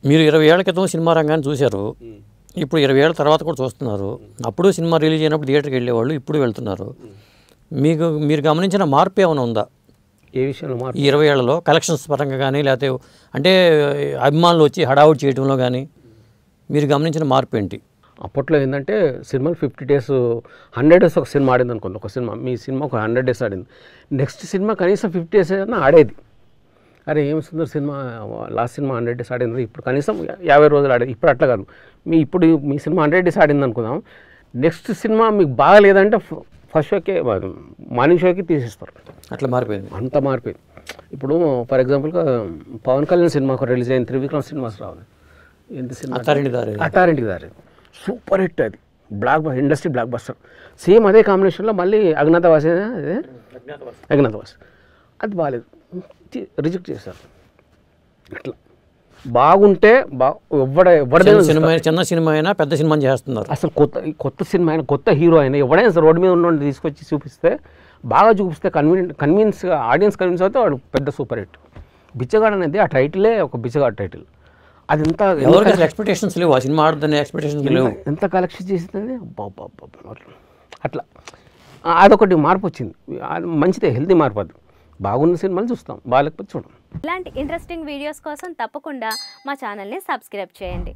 మీరు 20 ఏళ్ల క్రితం సినిమా రంగాన్ని చూశారు, ఇప్పుడు 20 ఏళ్ళ తర్వాత కూడా చూస్తున్నారు. అప్పుడు సినిమా రిలీజ్ అయినప్పుడు థియేటర్కి వెళ్ళేవాళ్ళు, ఇప్పుడు వెళ్తున్నారు. మీరు గమనించిన మార్పు ఏమైనా ఉందా ఏ విషయంలో మార్పు? ఈ 20 ఏళ్లలో కలెక్షన్స్ పరంగా కానీ, లేకపోతే అంటే అభిమానులు వచ్చి హడావుడి చేయడంలో కానీ మీరు గమనించిన మార్పు ఏంటి? అప్పట్లో ఏంటంటే సినిమాలు 50 days 100 days ఒక సినిమా ఆడింది అనుకోండి. ఒక సినిమా మీ సినిమా ఒక 100 days ఆడింది, నెక్స్ట్ సినిమా కనీసం 50 days అయినా ఆడేది. అరే ఏం Sundar cinema last cinema 100 days ఆడింది, ఇప్పుడు కనీసం 50 రోజులు ఆడేది. ఇప్పుడు అట్లా కాదు, మీ సినిమా 100 days ఆడింది అనుకుందాం, నెక్స్ట్ సినిమా మీకు బాగా లేదంటే ఫస్ట్ షోకే మార్నింగ్ షోకి తీసేస్తారు. అట్లా మారిపోయింది, అంత మారిపోయింది. ఇప్పుడు ఫర్ ఎగ్జాంపుల్గా పవన్ కళ్యాణ్ సినిమా ఒక రిలీజ్ అయిన త్రివిక్రమ్ సినిమాస్ రావాలి, ఎంత సినిమా అత్తారింటికి దారి సూపర్ హిట్, అది ఇండస్ట్రీ బ్లాక్ బస్టర్. సేమ్ అదే కాంబినేషన్లో మళ్ళీ అజ్ఞాతవాసి అది బాగాలేదు, రిజెక్ట్ చేశారు. అట్లా బాగుంటే చిన్న సినిమా అయినా పెద్ద సినిమా చేస్తున్నారు. అసలు కొత్త సినిమా అయినా కొత్త హీరో అయినా ఎవడైనా రోడ్డు మీద ఉన్న తీసుకొచ్చి చూపిస్తే బాగా చూపిస్తే ఆడియన్స్ కన్విన్స్ అవుతే వాడు పెద్ద సూపర్ హిట్. బిచ్చగాడు అనేది ఆ టైటిలే ఒక బిచ్చగాడు టైటిల్. అది ఎంత ఎక్స్పెక్టేషన్స్ లేవు, ఆ సినిమా ఆడుతున్న ఎక్స్పెక్టేషన్స్ లేవు, ఎంత కలెక్షన్ చేసింది అట్లా. అదొకటి మార్పు వచ్చింది, మంచిదే, హెల్తీ మార్పు. అది బాగున్న సినిమాలు చూస్తాం, బాగాలేకపోతే చూడం. ఇలాంటి ఇంట్రెస్టింగ్ వీడియోస్ కోసం తప్పకుండా మా ఛానల్ని సబ్స్క్రైబ్ చేయండి.